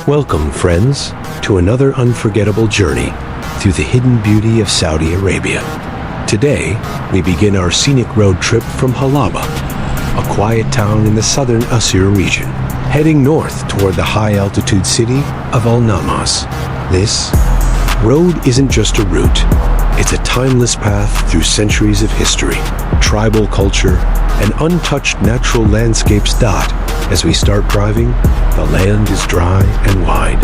Welcome, friends, to another unforgettable journey through the hidden beauty of Saudi Arabia. Today, we begin our scenic road trip from Halaba, a quiet town in the southern Aseer region, heading north toward the high-altitude city of Al-Namas. This road isn't just a route, it's a timeless path through centuries of history, tribal culture, and untouched natural landscapes. As we start driving, the land is dry and wide.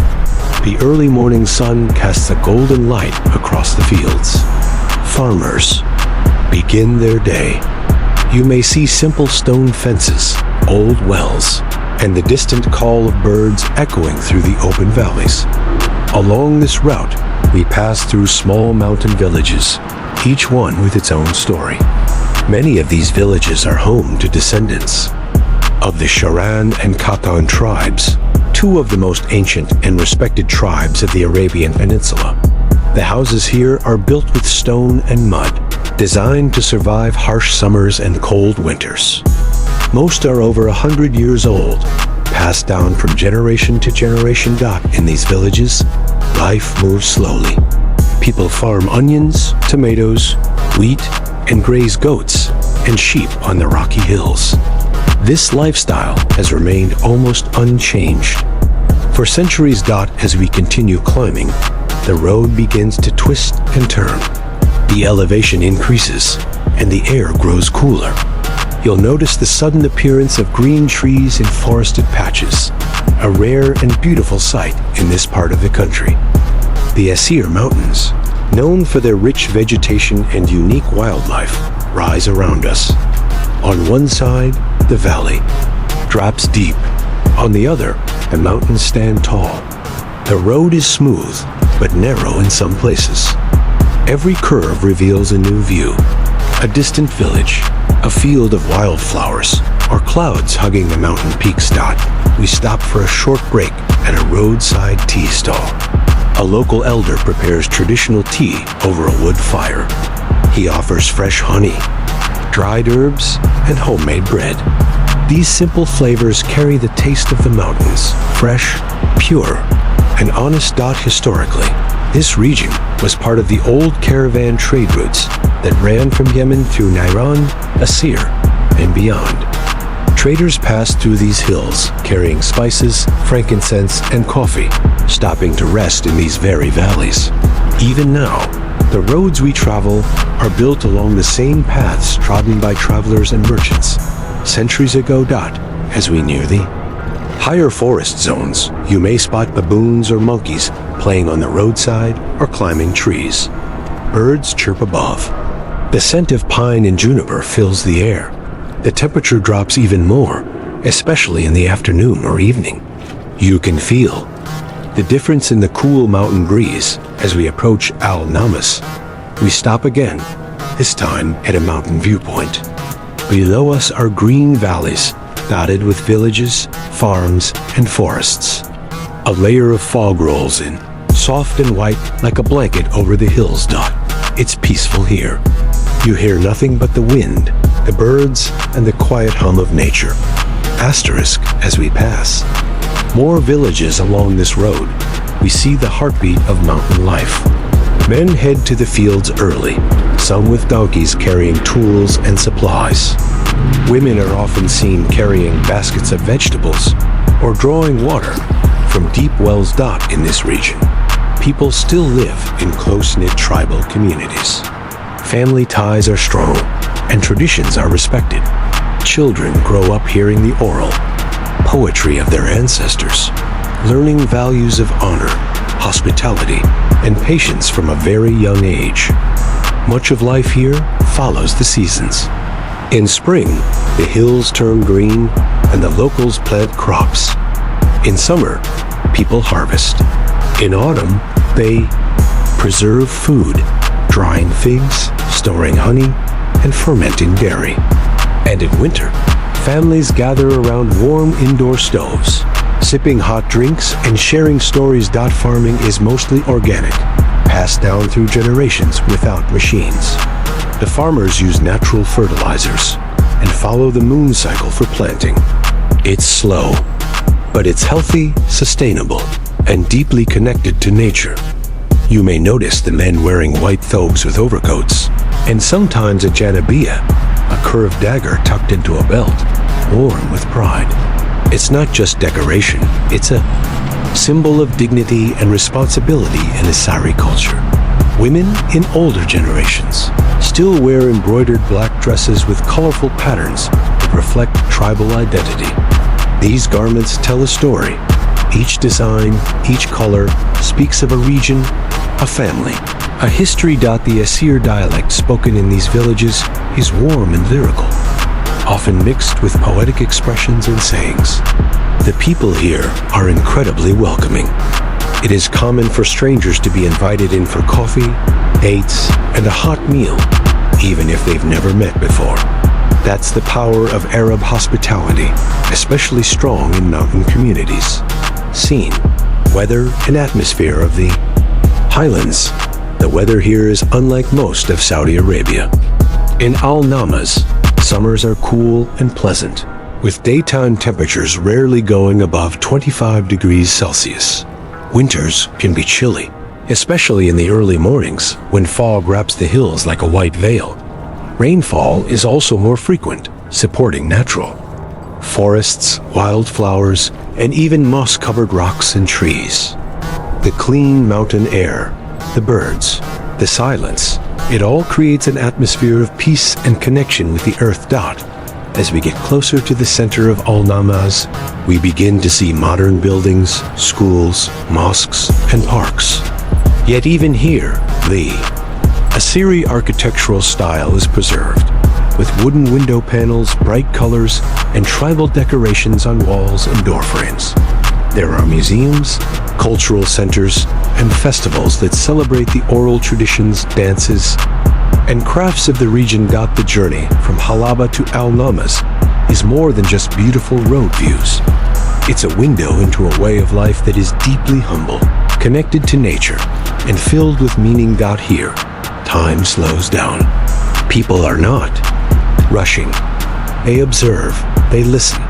The early morning sun casts a golden light across the fields. Farmers begin their day. You may see simple stone fences, old wells, and the distant call of birds echoing through the open valleys. Along this route, we pass through small mountain villages, each one with its own story. Many of these villages are home to descendants of the Shahran and Qahtan tribes, two of the most ancient and respected tribes of the Arabian Peninsula. The houses here are built with stone and mud, designed to survive harsh summers and cold winters. Most are over 100 years old, passed down from generation to generation. In these villages, life moves slowly. People farm onions, tomatoes, wheat, and graze goats and sheep on the rocky hills. This lifestyle has remained almost unchanged for centuries. As we continue climbing, the road begins to twist and turn. The elevation increases and the air grows cooler. You'll notice the sudden appearance of green trees in forested patches, a rare and beautiful sight in this part of the country. The Aseer Mountains, known for their rich vegetation and unique wildlife, rise around us. On one side, the valley drops deep. On the other, the mountains stand tall. The road is smooth, but narrow in some places. Every curve reveals a new view. A distant village, a field of wildflowers, or clouds hugging the mountain peaks. We stop for a short break at a roadside tea stall. A local elder prepares traditional tea over a wood fire. He offers fresh honey, dried herbs, and homemade bread. These simple flavors carry the taste of the mountains, fresh, pure, and honest. Historically, this region was part of the old caravan trade routes that ran from Yemen through Iran, Aseer, and beyond. Traders passed through these hills, carrying spices, frankincense, and coffee, stopping to rest in these very valleys. Even now, the roads we travel are built along the same paths trodden by travelers and merchants centuries ago. As we near the higher forest zones, you may spot baboons or monkeys playing on the roadside or climbing trees. Birds chirp above. The scent of pine and juniper fills the air. The temperature drops even more, especially in the afternoon or evening. You can feel the difference in the cool mountain breeze as we approach Al-Namas. We stop again, this time at a mountain viewpoint. Below us are green valleys, dotted with villages, farms, and forests. A layer of fog rolls in, soft and white like a blanket over the hills. It's peaceful here. You hear nothing but the wind, the birds, and the quiet hum of nature. Asterisk as we pass more villages along this road, we see the heartbeat of mountain life. Men head to the fields early, some with donkeys carrying tools and supplies. Women are often seen carrying baskets of vegetables or drawing water from deep wells. In this region, people still live in close-knit tribal communities. Family ties are strong and traditions are respected. Children grow up hearing the oral poetry of their ancestors, learning values of honor, hospitality, and patience from a very young age. Much of life here follows the seasons. In spring, the hills turn green and the locals plant crops. In summer, people harvest. In autumn, they preserve food, drying figs, storing honey, and fermenting dairy. And in winter, families gather around warm indoor stoves, sipping hot drinks and sharing stories. Farming is mostly organic, passed down through generations without machines. The farmers use natural fertilizers and follow the moon cycle for planting. It's slow, but it's healthy, sustainable, and deeply connected to nature. You may notice the men wearing white thobes with overcoats, and sometimes a janabiya, a curved dagger tucked into a belt, worn with pride. It's not just decoration, it's a symbol of dignity and responsibility in Asari culture. Women in older generations still wear embroidered black dresses with colorful patterns that reflect tribal identity. These garments tell a story. Each design, each color speaks of a region, a family, a history. The Aseer dialect spoken in these villages is warm and lyrical, often mixed with poetic expressions and sayings. The people here are incredibly welcoming. It is common for strangers to be invited in for coffee, dates, and a hot meal, even if they've never met before. That's the power of Arab hospitality, especially strong in mountain communities. Scene, weather, and atmosphere of the highlands. The weather here is unlike most of Saudi Arabia. In Al-Namas, summers are cool and pleasant, with daytime temperatures rarely going above 25 degrees Celsius. Winters can be chilly, especially in the early mornings when fog wraps the hills like a white veil. Rainfall is also more frequent, supporting natural forests, wildflowers, and even moss-covered rocks and trees. The clean mountain air, the birds, the silence, it all creates an atmosphere of peace and connection with the earth. As we get closer to the center of Al-Namas, we begin to see modern buildings, schools, mosques, and parks. Yet even here, the Assyri architectural style is preserved, with wooden window panels, bright colors, and tribal decorations on walls and doorframes. There are museums, cultural centers, and festivals that celebrate the oral traditions, dances, and crafts of the region. The journey from Halaba to Al-Namas is more than just beautiful road views. It's a window into a way of life that is deeply humble, connected to nature, and filled with meaning. Here, time slows down. People are not rushing. They observe, they listen,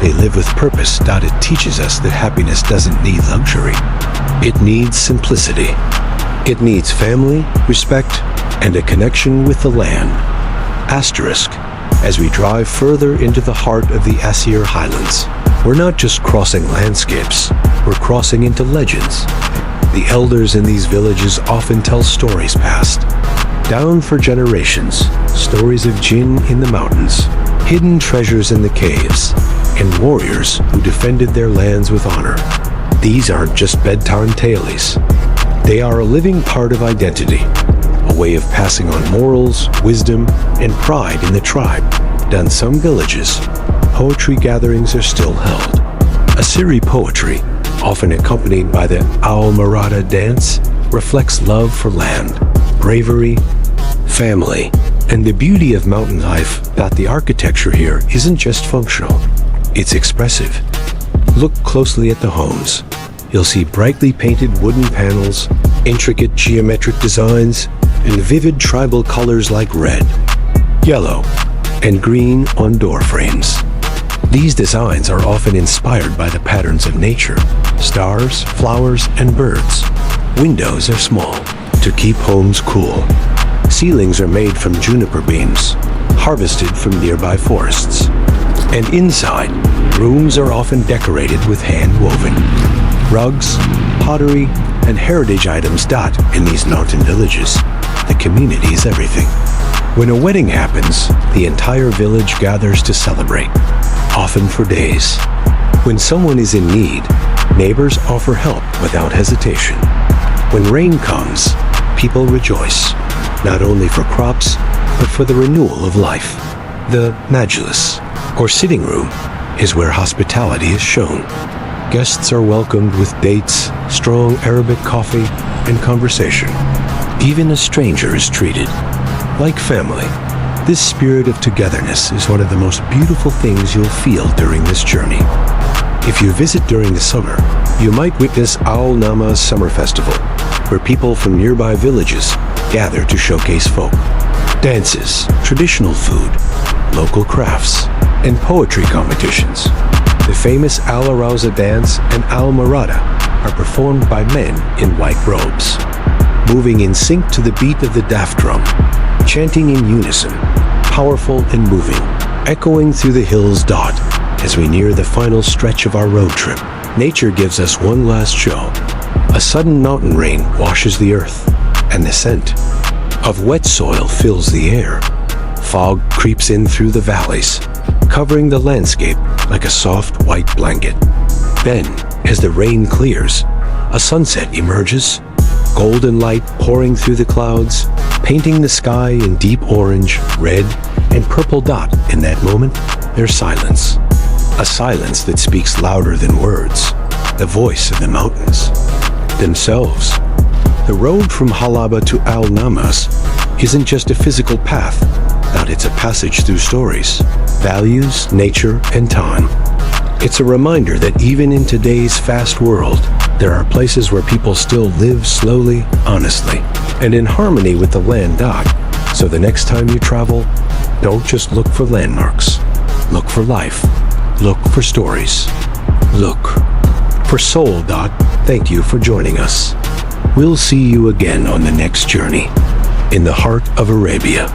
they live with purpose. It teaches us that happiness doesn't need luxury. It needs simplicity. It needs family, respect, and a connection with the land. Asterisk, as we drive further into the heart of the Aseer Highlands, we're not just crossing landscapes, we're crossing into legends. The elders in these villages often tell stories passed down for generations, stories of jinn in the mountains, hidden treasures in the caves, and warriors who defended their lands with honor. These aren't just bedtime tales. They are a living part of identity, a way of passing on morals, wisdom, and pride in the tribe. In some villages, poetry gatherings are still held. Assyri poetry, often accompanied by the Al-Marada dance, reflects love for land, bravery, family, and the beauty of mountain life. The architecture here isn't just functional, it's expressive. Look closely at the homes. You'll see brightly painted wooden panels, intricate geometric designs, and vivid tribal colors like red, yellow, and green on door frames. These designs are often inspired by the patterns of nature, stars, flowers, and birds. Windows are small to keep homes cool. Ceilings are made from juniper beams, harvested from nearby forests. And inside, rooms are often decorated with hand-woven rugs, pottery, and heritage items. In these mountain villages, the community is everything. When a wedding happens, the entire village gathers to celebrate, often for days. When someone is in need, neighbors offer help without hesitation. When rain comes, people rejoice, not only for crops, but for the renewal of life. The majlis, or sitting room, is where hospitality is shown. Guests are welcomed with dates, strong Arabic coffee, and conversation. Even a stranger is treated like family. This spirit of togetherness is one of the most beautiful things you'll feel during this journey. If you visit during the summer, you might witness Al-Namas Summer Festival, where people from nearby villages gather to showcase folk dances, traditional food, local crafts, and poetry competitions. The famous Al Arousa dance and Al Marada are performed by men in white robes, moving in sync to the beat of the daf drum, chanting in unison, powerful and moving, echoing through the hills. As we near the final stretch of our road trip, nature gives us one last show. A sudden mountain rain washes the earth, and the scent of wet soil fills the air. Fog creeps in through the valleys, covering the landscape like a soft white blanket. Then, as the rain clears, a sunset emerges, golden light pouring through the clouds, painting the sky in deep orange, red, and purple. In that moment, there's silence. A silence that speaks louder than words. The voice of the mountains themselves. The road from Halaba to Al Namas isn't just a physical path, but it's a passage through stories, values, nature, and time. It's a reminder that even in today's fast world, there are places where people still live slowly, honestly, and in harmony with the land. So the next time you travel, don't just look for landmarks. Look for life. Look for stories. Look for soul. Thank you for joining us. We'll see you again on the next journey in the heart of Arabia.